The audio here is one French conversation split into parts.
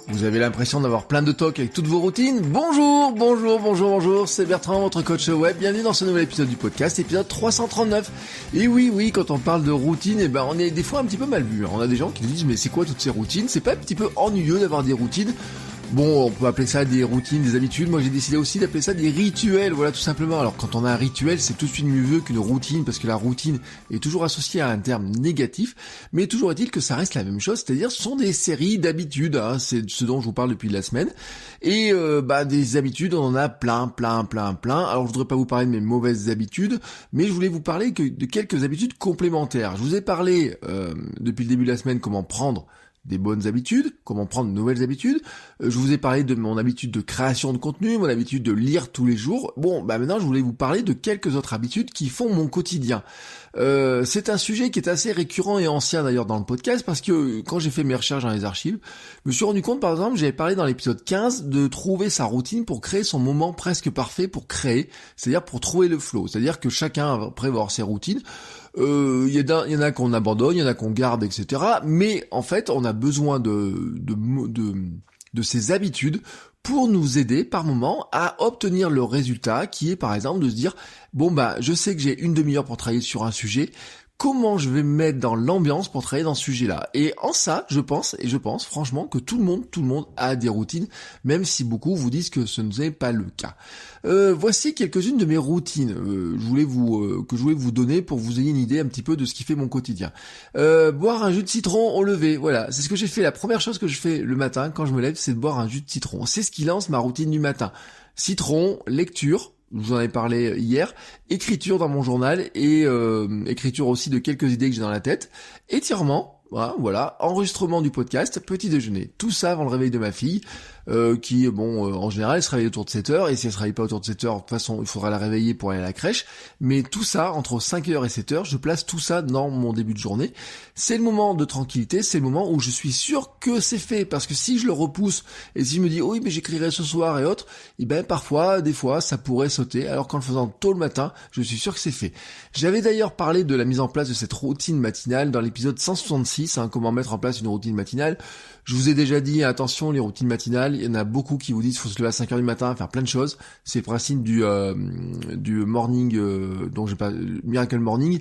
Vous avez l'impression d'avoir plein de tocs avec toutes vos routines? Bonjour, c'est Bertrand, votre coach web. Bienvenue dans ce nouvel épisode du podcast, épisode 339. Et oui, quand on parle de routine, on est des fois un petit peu mal vu. On a des gens qui nous disent, mais c'est quoi toutes ces routines? C'est pas un petit peu ennuyeux d'avoir des routines? Bon, on peut appeler ça des routines, des habitudes. Moi, j'ai décidé aussi d'appeler ça des rituels, voilà, tout simplement. Alors, quand on a un rituel, c'est tout de suite mieux qu'une routine, parce que la routine est toujours associée à un terme négatif. Mais toujours est-il que ça reste la même chose, c'est-à-dire ce sont des séries d'habitudes, hein, c'est ce dont je vous parle depuis la semaine. Et des habitudes, on en a plein. Alors, je voudrais pas vous parler de mes mauvaises habitudes, mais je voulais vous parler de quelques habitudes complémentaires. Je vous ai parlé depuis le début de la semaine comment prendre des bonnes habitudes, comment prendre de nouvelles habitudes. Je vous ai parlé de mon habitude de création de contenu, mon habitude de lire tous les jours. Bon, maintenant je voulais vous parler de quelques autres habitudes qui font mon quotidien. C'est un sujet qui est assez récurrent et ancien d'ailleurs dans le podcast, parce que quand j'ai fait mes recherches dans les archives, je me suis rendu compte, par exemple, j'avais parlé dans l'épisode 15 de trouver sa routine pour créer son moment presque parfait pour créer, c'est-à-dire pour trouver le flow. C'est-à-dire que chacun après va avoir ses routines. Il y en a qu'on abandonne, il y en a qu'on garde, etc. Mais en fait, on a besoin de ces habitudes pour nous aider par moment à obtenir le résultat qui est par exemple de se dire je sais que j'ai une demi-heure pour travailler sur un sujet. Comment je vais me mettre dans l'ambiance pour travailler dans ce sujet-là? Et en ça, je pense franchement que tout le monde a des routines, même si beaucoup vous disent que ce n'est pas le cas. Voici quelques-unes de mes routines que je voulais vous donner pour que vous ayez une idée un petit peu de ce qui fait mon quotidien. Boire un jus de citron au lever, voilà, c'est ce que j'ai fait. La première chose que je fais le matin quand je me lève, c'est de boire un jus de citron. C'est ce qui lance ma routine du matin. Citron, lecture. Je vous en ai parlé hier, écriture dans mon journal et écriture aussi de quelques idées que j'ai dans la tête, étirement, voilà, enregistrement du podcast, petit déjeuner, tout ça avant le réveil de ma fille, qui, en général, elle se réveille autour de 7h, et si elle se réveille pas autour de 7h, de toute façon, il faudra la réveiller pour aller à la crèche, mais tout ça, entre 5h et 7h, je place tout ça dans mon début de journée. C'est le moment de tranquillité, c'est le moment où je suis sûr que c'est fait, parce que si je le repousse, et si je me dis, oui, mais j'écrirai ce soir et autres, parfois, des fois, ça pourrait sauter, alors qu'en le faisant tôt le matin, je suis sûr que c'est fait. J'avais d'ailleurs parlé de la mise en place de cette routine matinale dans l'épisode 166, comment mettre en place une routine matinale. Je vous ai déjà dit, attention, les routines matinales, il y en a beaucoup qui vous disent qu'il faut se lever à 5h du matin, faire plein de choses. C'est le principe du morning, Miracle Morning.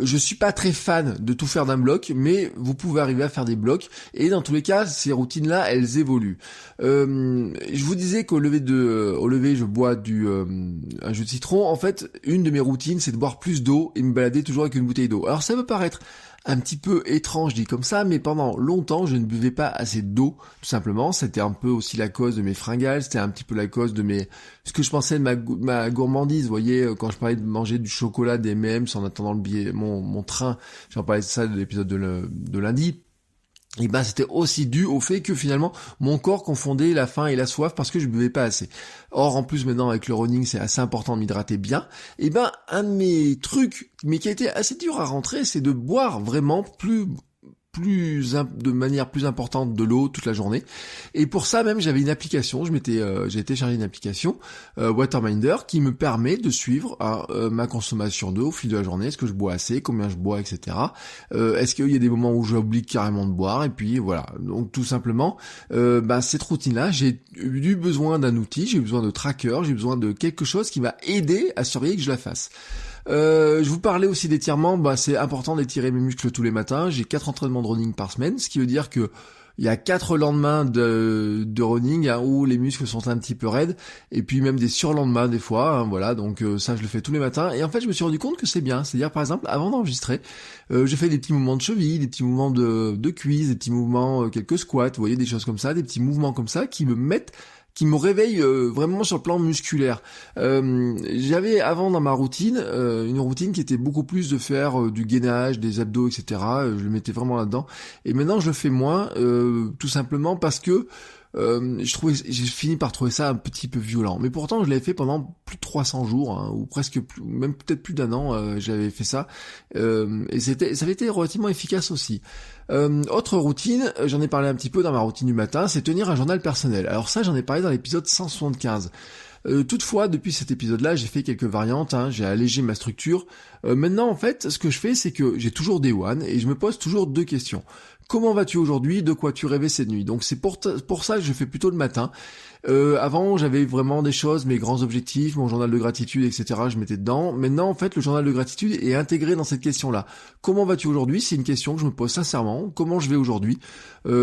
Je suis pas très fan de tout faire d'un bloc, mais vous pouvez arriver à faire des blocs, et dans tous les cas, ces routines-là, elles évoluent. Je vous disais qu'au lever, je bois un jus de citron. En fait, une de mes routines, c'est de boire plus d'eau et me balader toujours avec une bouteille d'eau. Alors ça peut paraître un petit peu étrange dit comme ça, mais pendant longtemps, je ne buvais pas assez d'eau, tout simplement. C'était un peu aussi la cause de mes fringales, c'était un petit peu la cause de ce que je pensais de ma gourmandise. Vous voyez, quand je parlais de manger du chocolat, des M&M's en attendant mon train, j'en parlais de ça de l'épisode de lundi. C'était aussi dû au fait que finalement mon corps confondait la faim et la soif parce que je buvais pas assez. Or en plus maintenant avec le running c'est assez important de m'hydrater bien. Un de mes trucs mais qui a été assez dur à rentrer, c'est de boire vraiment de manière plus importante de l'eau toute la journée. Et pour ça même j'avais une application, j'ai téléchargé une application Waterminder qui me permet de suivre ma consommation d'eau au fil de la journée, est-ce que je bois assez, combien je bois, etc. Est-ce qu'il y a des moments où j'oublie carrément de boire, et puis voilà. Donc tout simplement cette routine-là, j'ai eu besoin d'un outil, j'ai eu besoin de tracker, j'ai eu besoin de quelque chose qui m'a aidé à surveiller que je la fasse. Je vous parlais aussi d'étirement, c'est important d'étirer mes muscles tous les matins, j'ai 4 entraînements de running par semaine, ce qui veut dire que il y a 4 lendemains de running où les muscles sont un petit peu raides, et puis même des surlendemains des fois, voilà, donc ça je le fais tous les matins, et en fait je me suis rendu compte que c'est bien, c'est-à-dire par exemple avant d'enregistrer, je fais des petits mouvements de cheville, des petits mouvements de cuisse, des petits mouvements, quelques squats, vous voyez, des choses comme ça, des petits mouvements comme ça qui me réveille vraiment sur le plan musculaire. J'avais avant dans ma routine une routine qui était beaucoup plus de faire du gainage, des abdos, etc. Je le mettais vraiment là-dedans. Et maintenant je le fais moins, tout simplement parce que j'ai fini par trouver ça un petit peu violent. Mais pourtant, je l'avais fait pendant plus de 300 jours, ou presque plus, même peut-être plus d'un an, j'avais fait ça. Et ça avait été relativement efficace aussi. Autre routine, j'en ai parlé un petit peu dans ma routine du matin, c'est tenir un journal personnel. Alors ça, j'en ai parlé dans l'épisode 175. Toutefois, depuis cet épisode-là, j'ai fait quelques variantes, j'ai allégé ma structure. Maintenant, en fait, ce que je fais, c'est que j'ai toujours Day One et je me pose toujours 2 questions. Comment vas-tu aujourd'hui? De quoi tu rêvais cette nuit? Donc c'est pour ça que je fais plutôt le matin. Avant, j'avais vraiment des choses, mes grands objectifs, mon journal de gratitude, etc. Je mettais dedans. Maintenant, en fait, le journal de gratitude est intégré dans cette question-là. Comment vas-tu aujourd'hui? C'est une question que je me pose sincèrement. Comment je vais aujourd'hui? Quel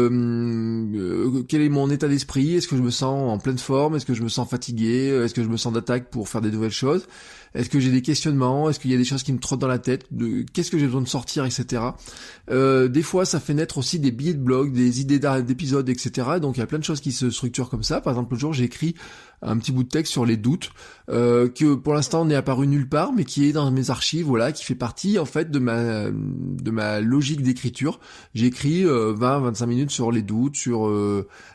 est mon état d'esprit? Est-ce que je me sens en pleine forme? Est-ce que je me sens fatigué? Est-ce que je me sens d'attaque pour faire des nouvelles choses? Est-ce que j'ai des questionnements? Est-ce qu'il y a des choses qui me trottent dans la tête? Qu'est-ce que j'ai besoin de sortir, etc. Des fois, ça fait naître aussi des billets de blog, des idées d'épisodes, etc. Donc, il y a plein de choses qui se structurent comme ça. Par exemple, l'autre jour, j'ai écrit un petit bout de texte sur les doutes, que pour l'instant n'est apparu nulle part, mais qui est dans mes archives, voilà, qui fait partie en fait de ma logique d'écriture. J'ai écrit 20-25 minutes sur les doutes, sur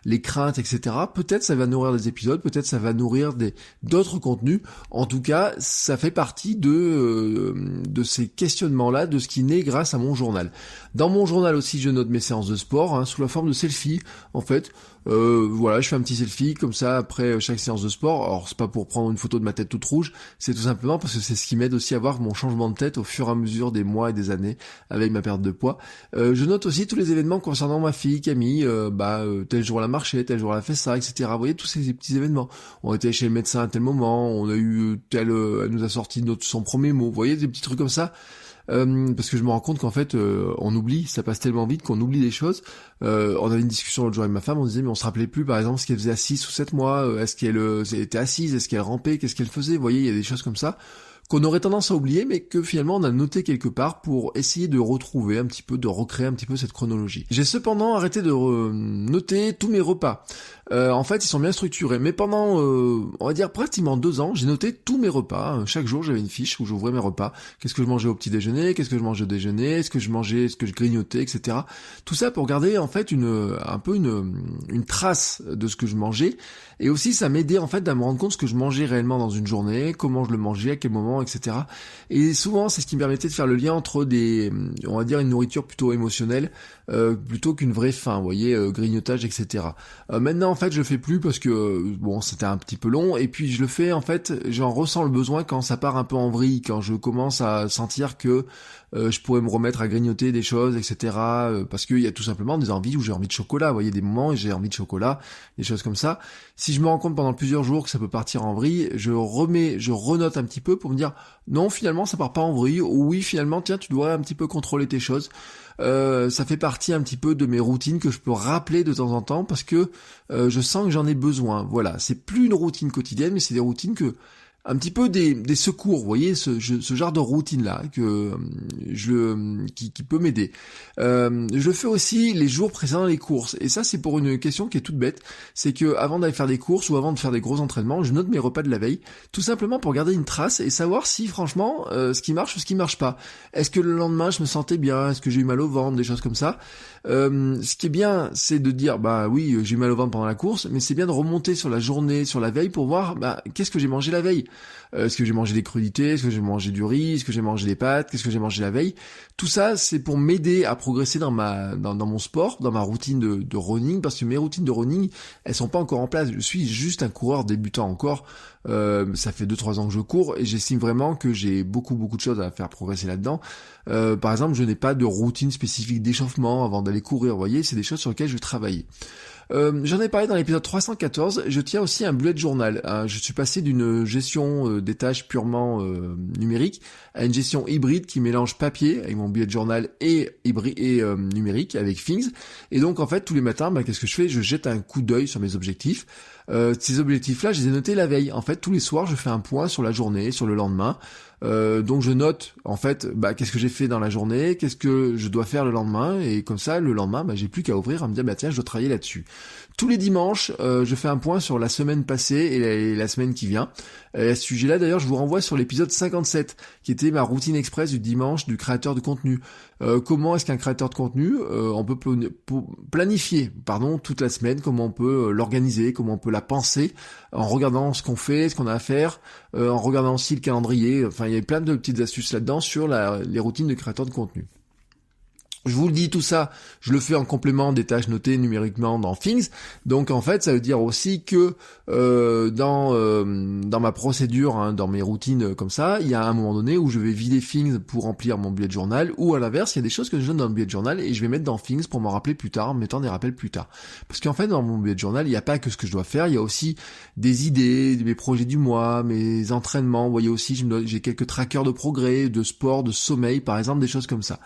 les craintes, etc. Peut-être ça va nourrir des épisodes, peut-être ça va nourrir d'autres contenus. En tout cas, ça fait partie de ces questionnements-là, de ce qui naît grâce à mon journal. Dans mon journal aussi, je note mes séances de sport, sous la forme de selfie, en fait. Voilà, je fais un petit selfie comme ça après chaque séance de sport. Alors c'est pas pour prendre une photo de ma tête toute rouge, c'est tout simplement parce que c'est ce qui m'aide aussi à voir mon changement de tête au fur et à mesure des mois et des années avec ma perte de poids. Je note aussi tous les événements concernant ma fille Camille, tel jour elle a marché, tel jour elle a fait ça, etc. Vous voyez tous ces petits événements. On était chez le médecin à tel moment, on a eu elle nous a sorti son premier mot. Vous voyez des petits trucs comme ça. Parce que je me rends compte qu'en fait on oublie, ça passe tellement vite qu'on oublie des choses. On avait une discussion l'autre jour avec ma femme, on disait mais on se rappelait plus par exemple ce qu'elle faisait à 6 ou 7 mois, est-ce qu'elle était assise, est-ce qu'elle rampait, qu'est-ce qu'elle faisait, vous voyez, il y a des choses comme ça qu'on aurait tendance à oublier, mais que finalement on a noté quelque part pour essayer de retrouver un petit peu, de recréer un petit peu cette chronologie. J'ai cependant arrêté de noter tous mes repas. En fait, ils sont bien structurés, mais pendant, on va dire pratiquement 2 ans, j'ai noté tous mes repas. Chaque jour, j'avais une fiche où j'ouvrais mes repas. Qu'est-ce que je mangeais au petit déjeuner, qu'est-ce que je mangeais au déjeuner, est-ce que je mangeais, est-ce que je grignotais, etc. Tout ça pour garder en fait une trace de ce que je mangeais. Et aussi, ça m'aidait en fait à me rendre compte ce que je mangeais réellement dans une journée, comment je le mangeais, à quel moment, etc. Et souvent, c'est ce qui me permettait de faire le lien entre on va dire une nourriture plutôt émotionnelle, plutôt qu'une vraie faim, vous voyez, grignotage, etc. Maintenant, en fait, je le fais plus parce que bon, c'était un petit peu long, et puis je le fais en fait, j'en ressens le besoin quand ça part un peu en vrille, quand je commence à sentir que je pourrais me remettre à grignoter des choses, etc. Parce qu'il y a tout simplement des envies où j'ai envie de chocolat, vous voyez, des moments où j'ai envie de chocolat, des choses comme ça. Si je me rends compte pendant plusieurs jours que ça peut partir en vrille, je renote un petit peu pour me dire non, finalement ça part pas en vrille, ou oui, finalement tiens, tu dois un petit peu contrôler tes choses. Ça fait partie un petit peu de mes routines que je peux rappeler de temps en temps parce que je sens que j'en ai besoin. Voilà, c'est plus une routine quotidienne, mais c'est des routines un petit peu des secours, vous voyez, ce genre de routine-là qui peut m'aider. Je le fais aussi les jours précédant les courses, et ça c'est pour une question qui est toute bête, c'est que avant d'aller faire des courses ou avant de faire des gros entraînements, je note mes repas de la veille, tout simplement pour garder une trace et savoir si franchement ce qui marche ou ce qui marche pas. Est-ce que le lendemain je me sentais bien, est-ce que j'ai eu mal au ventre, des choses comme ça. Ce qui est bien, c'est de dire bah oui, j'ai eu mal au ventre pendant la course, mais c'est bien de remonter sur la journée, sur la veille pour voir qu'est-ce que j'ai mangé la veille. Est-ce que j'ai mangé des crudités, est-ce que j'ai mangé du riz, est-ce que j'ai mangé des pâtes, qu'est-ce que j'ai mangé la veille. Tout ça, c'est pour m'aider à progresser dans mon sport, dans ma routine de running, parce que mes routines de running, elles sont pas encore en place. Je suis juste un coureur débutant encore. Ça fait 2-3 ans que je cours et j'estime vraiment que j'ai beaucoup de choses à faire progresser là-dedans. Par exemple, je n'ai pas de routine spécifique d'échauffement avant d'aller courir. Vous voyez, c'est des choses sur lesquelles je vais travailler. J'en ai parlé dans l'épisode 314, je tiens aussi un bullet journal. Je suis passé d'une gestion des tâches purement numérique à une gestion hybride qui mélange papier avec mon bullet journal et numérique avec Things. Et donc en fait tous les matins, qu'est-ce que je fais? Je jette un coup d'œil sur mes objectifs. Ces objectifs-là, je les ai notés la veille. En fait, tous les soirs, je fais un point sur la journée, sur le lendemain. Donc je note en fait qu'est-ce que j'ai fait dans la journée, qu'est-ce que je dois faire le lendemain, et comme ça le lendemain j'ai plus qu'à ouvrir à me dire tiens, je dois travailler là-dessus. Tous les dimanches je fais un point sur la semaine passée et la semaine qui vient. À ce sujet-là d'ailleurs, je vous renvoie sur l'épisode 57 qui était ma routine express du dimanche du créateur de contenu. Comment est-ce qu'un créateur de contenu on peut planifier toute la semaine, comment on peut l'organiser, comment on peut la penser en regardant ce qu'on fait, ce qu'on a à faire, en regardant aussi le calendrier. Enfin, il y a plein de petites astuces là-dedans sur les routines de créateur de contenu. Je vous le dis, tout ça, je le fais en complément des tâches notées numériquement dans Things. Donc en fait, ça veut dire aussi que dans ma procédure, hein, dans mes routines comme ça, il y a un moment donné où je vais vider Things pour remplir mon bullet journal, ou à l'inverse, il y a des choses que je donne dans le bullet journal et je vais mettre dans Things pour m'en rappeler plus tard, en mettant des rappels plus tard. Parce qu'en fait, dans mon bullet journal, il n'y a pas que ce que je dois faire, il y a aussi des idées, mes projets du mois, mes entraînements. Vous voyez aussi, j'ai quelques trackers de progrès, de sport, de sommeil, par exemple, des choses comme ça.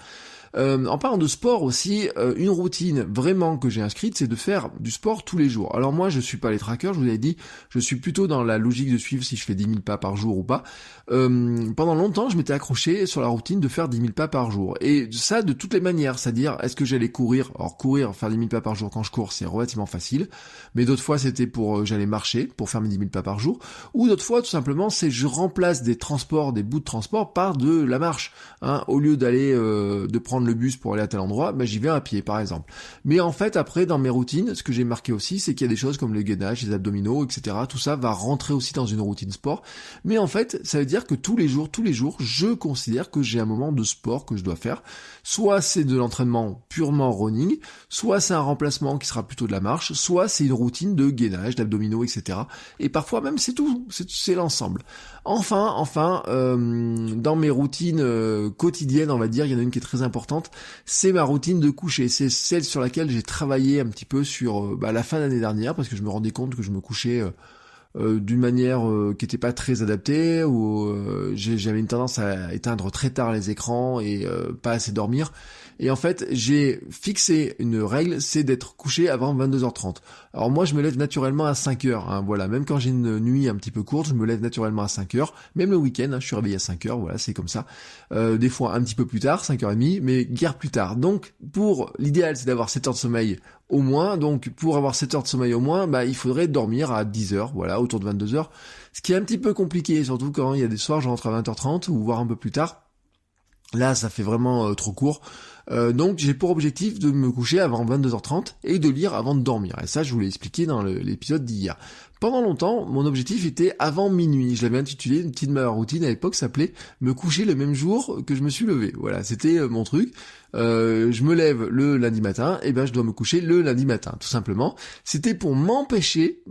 En parlant de sport aussi, une routine vraiment que j'ai inscrite, c'est de faire du sport tous les jours. Alors moi, je suis pas les trackers, je vous l'avais dit, je suis plutôt dans la logique de suivre si je fais 10 000 pas par jour ou pas. Pendant longtemps, je m'étais accroché sur la routine de faire 10 000 pas par jour. Et ça, de toutes les manières, c'est-à-dire, est-ce que j'allais courir? Alors courir, faire 10 000 pas par jour quand je cours, c'est relativement facile. Mais d'autres fois, c'était j'allais marcher pour faire mes 10 000 pas par jour. Ou d'autres fois, tout simplement, c'est je remplace des transports, des bouts de transport par de la marche. Hein, au lieu d'aller, de prendre le bus pour aller à tel endroit, j'y vais à pied par exemple. Mais en fait après dans mes routines, ce que j'ai marqué aussi, c'est qu'il y a des choses comme le gainage, les abdominaux, etc. Tout ça va rentrer aussi dans une routine sport. Mais en fait, ça veut dire que tous les jours, je considère que j'ai un moment de sport que je dois faire. Soit c'est de l'entraînement purement running, soit c'est un remplacement qui sera plutôt de la marche, soit c'est une routine de gainage, d'abdominaux, etc. Et parfois même c'est tout, c'est l'ensemble. Enfin, dans mes routines quotidiennes, on va dire, il y en a une qui est très importante, c'est ma routine de coucher. C'est celle sur laquelle j'ai travaillé un petit peu sur la fin de l'année dernière, parce que je me rendais compte que je me couchais d'une manière qui était pas très adaptée, où j'avais une tendance à éteindre très tard les écrans et pas assez dormir. Et en fait, j'ai fixé une règle, c'est d'être couché avant 22h30. Alors moi, je me lève naturellement à 5h, hein, voilà. Même quand j'ai une nuit un petit peu courte, je me lève naturellement à 5h. Même le week-end, hein, je suis réveillé à 5h, voilà, c'est comme ça. Des fois un petit peu plus tard, 5h30, mais guère plus tard. Donc, l'idéal, c'est d'avoir 7 heures de sommeil au moins. Donc, pour avoir 7 heures de sommeil au moins, il faudrait dormir à 10h, voilà, autour de 22h. Ce qui est un petit peu compliqué, surtout quand il y a des soirs, je rentre à 20h30 ou voire un peu plus tard. Là, ça fait vraiment trop court. Donc j'ai pour objectif de me coucher avant 22h30 et de lire avant de dormir. Et ça, je vous l'ai expliqué dans l'épisode d'hier. Pendant longtemps, mon objectif était avant minuit. Je l'avais intitulé, une petite routine à l'époque s'appelait « Me coucher le même jour que je me suis levé ». Voilà, c'était mon truc. Je me lève le lundi matin, et je dois me coucher le lundi matin, tout simplement. C'était pour m'empêcher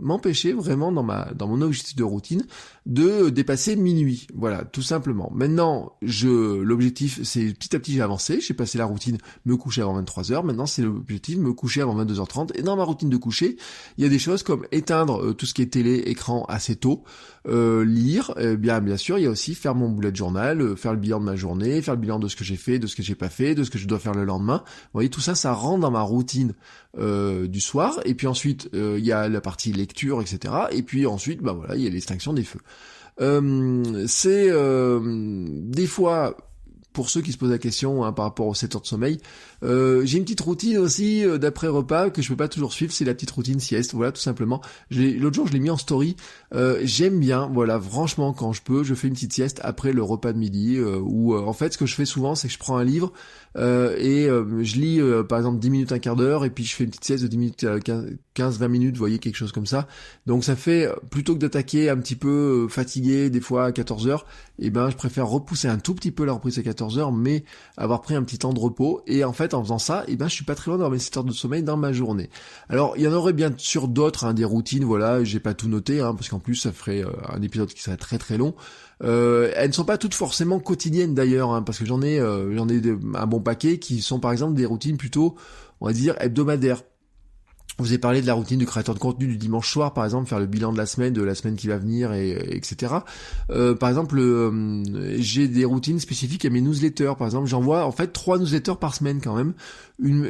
vraiment dans mon objectif de routine de dépasser minuit. Voilà, tout simplement. Maintenant, l'objectif, c'est petit à petit j'ai avancé, j'ai passé la routine me coucher avant 23h. Maintenant, c'est l'objectif me coucher avant 22h30. Et dans ma routine de coucher, il y a des choses comme éteindre tout ce qui est télé, écran assez tôt, lire, bien sûr, il y a aussi faire mon bullet journal, faire le bilan de ma journée, faire le bilan de ce que j'ai fait, de ce que j'ai pas fait, de ce que je dois faire le lendemain. Vous voyez, tout ça, ça rentre dans ma routine du soir. Et puis ensuite, il y a la partie lecture, etc. Et puis ensuite, il y a l'extinction des feux. C'est des fois, pour ceux qui se posent la question par rapport aux 7 heures de sommeil, j'ai une petite routine aussi d'après repas que je peux pas toujours suivre, c'est la petite routine sieste, voilà, tout simplement. L'autre jour je l'ai mis en story, j'aime bien, voilà, franchement quand je peux, je fais une petite sieste après le repas de midi, où en fait ce que je fais souvent c'est que je prends un livre et je lis par exemple 10 minutes, un quart d'heure, et puis je fais une petite sieste de 10 minutes, 15-20 minutes, vous voyez, quelque chose comme ça. Donc ça fait, plutôt que d'attaquer un petit peu fatigué, des fois à 14h, je préfère repousser un tout petit peu la reprise à 14h, mais avoir pris un petit temps de repos, et en fait en faisant ça, je suis pas très loin dans mes 7 heures de sommeil dans ma journée. Alors il y en aurait bien sûr d'autres, des routines, voilà, j'ai pas tout noté, parce qu'en plus ça ferait un épisode qui serait très très long. Elles ne sont pas toutes forcément quotidiennes d'ailleurs, parce que j'en ai un bon paquet qui sont par exemple des routines plutôt, on va dire, hebdomadaires. Je vous ai parlé de la routine du créateur de contenu du dimanche soir, par exemple, faire le bilan de la semaine qui va venir, etc. Par exemple, j'ai des routines spécifiques à mes newsletters. Par exemple, j'envoie en fait 3 newsletters par semaine quand même.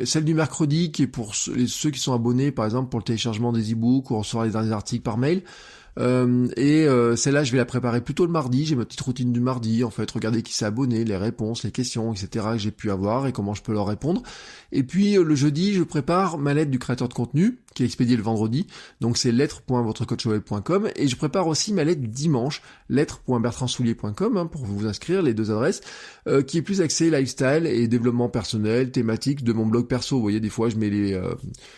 Celle du mercredi qui est pour ceux qui sont abonnés, par exemple, pour le téléchargement des e-books ou recevoir les derniers articles par mail. Celle-là je vais la préparer plutôt le mardi, j'ai ma petite routine du mardi, en fait, regarder qui s'est abonné, les réponses, les questions, etc. que j'ai pu avoir et comment je peux leur répondre. Et puis le jeudi, je prépare ma lettre du créateur de contenu, qui est expédiée le vendredi, donc c'est lettre.votrecoachweb.com, et je prépare aussi ma lettre du dimanche, lettre.bertrandsoulier.com, pour vous inscrire, les 2 adresses, qui est plus axée lifestyle et développement personnel, thématique de mon blog perso. Vous voyez, des fois je mets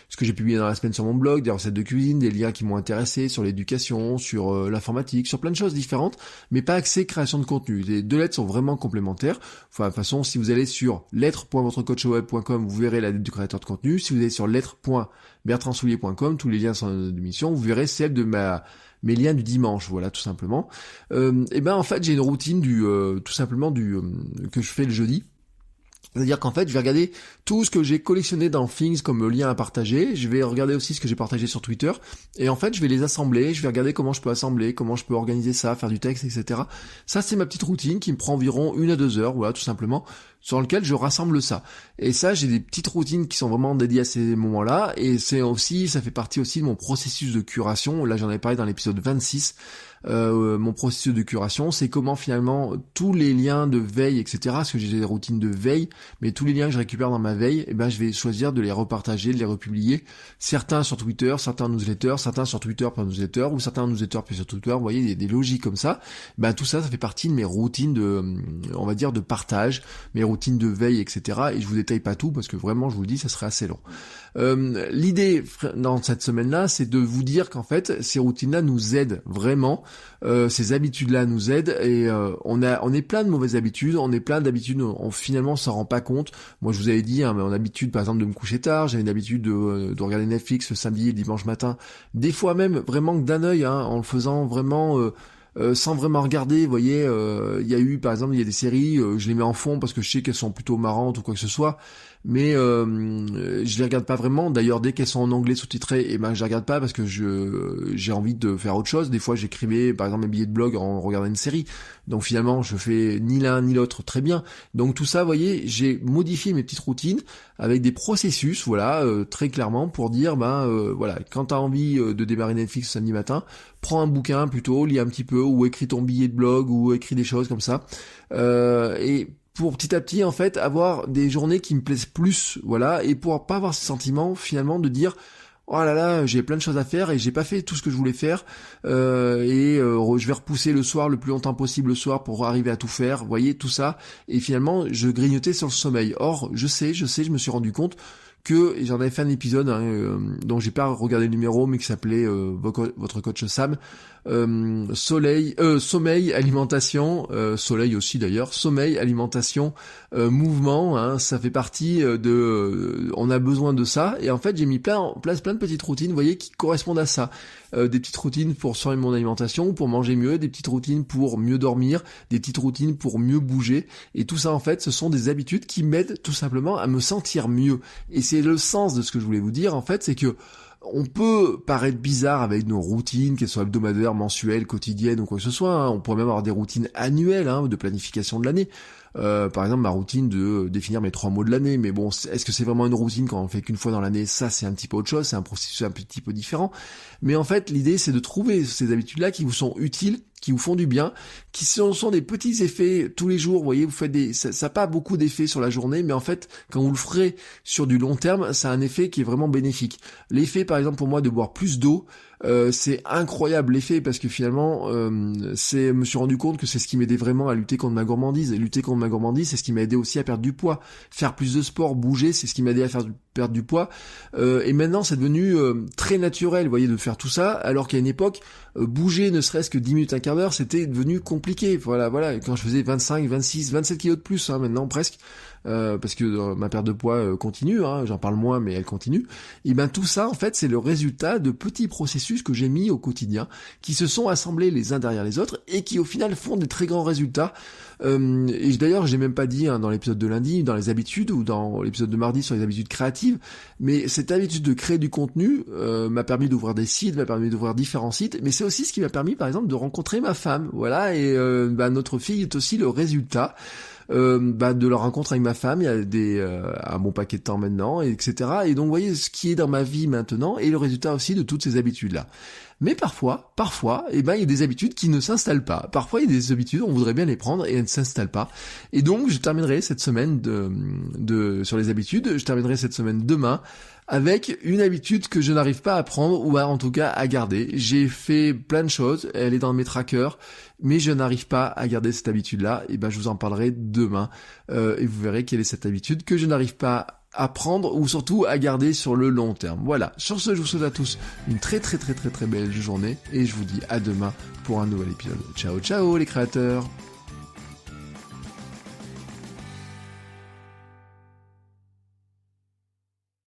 ce que j'ai publié dans la semaine sur mon blog, des recettes de cuisine, des liens qui m'ont intéressé sur l'éducation, l'éducation, sur l'informatique, sur plein de choses différentes, mais pas axé création de contenu. Les deux lettres sont vraiment complémentaires. Enfin, de toute façon, si vous allez sur lettres.votrecoachweb.com, vous verrez la lettre du créateur de contenu. Si vous allez sur lettres.bertrandsoulier.com, tous les liens sont dans l'émission, vous verrez celle de mes liens du dimanche, voilà, tout simplement. Et ben en fait, j'ai une routine tout simplement que je fais le jeudi. C'est-à-dire qu'en fait, je vais regarder tout ce que j'ai collectionné dans Things comme lien à partager. Je vais regarder aussi ce que j'ai partagé sur Twitter. Et en fait, je vais les assembler. Je vais regarder comment je peux assembler, comment je peux organiser ça, faire du texte, etc. Ça, c'est ma petite routine qui me prend environ 1 à 2 heures, voilà, tout simplement, sur lequel je rassemble ça. Et ça, j'ai des petites routines qui sont vraiment dédiées à ces moments-là. Et ça fait partie aussi de mon processus de curation. Là, j'en ai parlé dans l'épisode 26. Mon processus de curation, c'est comment finalement tous les liens de veille, etc., parce que j'ai des routines de veille, mais tous les liens que je récupère dans ma veille, je vais choisir de les repartager, de les republier, certains sur Twitter, certains newsletters, certains sur Twitter par newsletter, ou certains newsletters puis sur Twitter, vous voyez, des logiques comme ça. Tout ça, ça fait partie de mes routines on va dire, de partage, mes routines de veille, etc., et je vous détaille pas tout, parce que vraiment, je vous le dis, ça serait assez long. L'idée dans cette semaine-là, c'est de vous dire qu'en fait, ces routines-là nous aident vraiment, ces habitudes-là nous aident, et on est plein de mauvaises habitudes, on est plein d'habitudes, finalement on s'en rend pas compte. Moi je vous avais dit, mais mon habitude par exemple de me coucher tard, j'avais une habitude de regarder Netflix le samedi et le dimanche matin, des fois même vraiment que d'un œil, en le faisant vraiment sans vraiment regarder, vous voyez, il y a eu par exemple, il y a des séries, je les mets en fond parce que je sais qu'elles sont plutôt marrantes ou quoi que ce soit, mais je les regarde pas vraiment. D'ailleurs, dès qu'elles sont en anglais sous-titrées, je les regarde pas parce que j'ai envie de faire autre chose. Des fois, j'écrivais par exemple mes billets de blog en regardant une série. Donc finalement, je fais ni l'un ni l'autre très bien. Donc tout ça, vous voyez, j'ai modifié mes petites routines avec des processus, voilà, très clairement pour dire, voilà, quand t'as envie de démarrer Netflix samedi matin, prends un bouquin plutôt, lis un petit peu, ou écris ton billet de blog, ou écris des choses comme ça. Et pour petit à petit, en fait, avoir des journées qui me plaisent plus, voilà, et pour pas avoir ce sentiment, finalement, de dire, oh là là, j'ai plein de choses à faire et j'ai pas fait tout ce que je voulais faire, je vais repousser le soir le plus longtemps possible le soir pour arriver à tout faire, vous voyez, tout ça, et finalement, je grignotais sur le sommeil. Or, je sais, je me suis rendu compte que, et j'en avais fait un épisode, dont j'ai pas regardé le numéro, mais qui s'appelait Votre coach Sam, sommeil, alimentation, soleil aussi d'ailleurs, sommeil, alimentation, mouvement, ça fait partie on a besoin de ça, et en fait j'ai mis en place plein de petites routines, vous voyez, qui correspondent à ça. Des petites routines pour surveiller mon alimentation, pour manger mieux, des petites routines pour mieux dormir, des petites routines pour mieux bouger, et tout ça en fait ce sont des habitudes qui m'aident tout simplement à me sentir mieux. Et c'est le sens de ce que je voulais vous dire en fait, c'est que on peut paraître bizarre avec nos routines, qu'elles soient hebdomadaires, mensuelles, quotidiennes ou quoi que ce soit, on pourrait même avoir des routines annuelles, de planification de l'année. Par exemple, ma routine de définir mes 3 mots de l'année, mais bon, est-ce que c'est vraiment une routine quand on le fait qu'une fois dans l'année? Ça, c'est un petit peu autre chose, c'est un processus un petit peu différent. Mais en fait, l'idée, c'est de trouver ces habitudes-là qui vous sont utiles, qui vous font du bien, qui sont des petits effets tous les jours, vous voyez, vous faites ça n'a pas beaucoup d'effets sur la journée, mais en fait, quand vous le ferez sur du long terme, ça a un effet qui est vraiment bénéfique. L'effet, par exemple, pour moi, de boire plus d'eau, c'est incroyable l'effet, parce que finalement, je me suis rendu compte que c'est ce qui m'aidait vraiment à lutter contre ma gourmandise. Et lutter contre ma gourmandise, c'est ce qui m'a aidé aussi à perdre du poids. Faire plus de sport, bouger, c'est ce qui m'a aidé à perdre du poids. Et maintenant, c'est devenu très naturel, vous voyez, de faire tout ça, alors qu'à une époque, bouger ne serait-ce que 10 minutes, un quart d'heure, c'était devenu compliqué. Voilà. Quand je faisais 25, 26, 27 kilos de plus, maintenant presque, parce que ma perte de poids continue, j'en parle moins, mais elle continue. Et tout ça, en fait, c'est le résultat de petits processus que j'ai mis au quotidien, qui se sont assemblés les uns derrière les autres, et qui au final font des très grands résultats. Et d'ailleurs, j'ai même pas dit dans l'épisode de lundi, dans les habitudes, ou dans l'épisode de mardi sur les habitudes créatives, mais cette habitude de créer du contenu m'a permis d'ouvrir des sites, m'a permis d'ouvrir différents sites, mais c'est aussi ce qui m'a permis, par exemple, de rencontrer ma femme, voilà, et notre fille est aussi le résultat de la rencontre avec ma femme. Il y a un bon paquet de temps maintenant, etc. Et donc, vous voyez, ce qui est dans ma vie maintenant est le résultat aussi de toutes ces habitudes-là. Mais parfois, il y a des habitudes qui ne s'installent pas. Parfois, il y a des habitudes, on voudrait bien les prendre et elles ne s'installent pas. Et donc, je terminerai cette semaine sur les habitudes, je terminerai cette semaine demain avec une habitude que je n'arrive pas à prendre, ou en tout cas à garder. J'ai fait plein de choses, elle est dans mes trackers, mais je n'arrive pas à garder cette habitude-là. Et je vous en parlerai demain, et vous verrez quelle est cette habitude que je n'arrive pas à prendre ou surtout à garder sur le long terme. Voilà, sur ce, je vous souhaite à tous une très belle journée et je vous dis à demain pour un nouvel épisode. Ciao ciao les créateurs.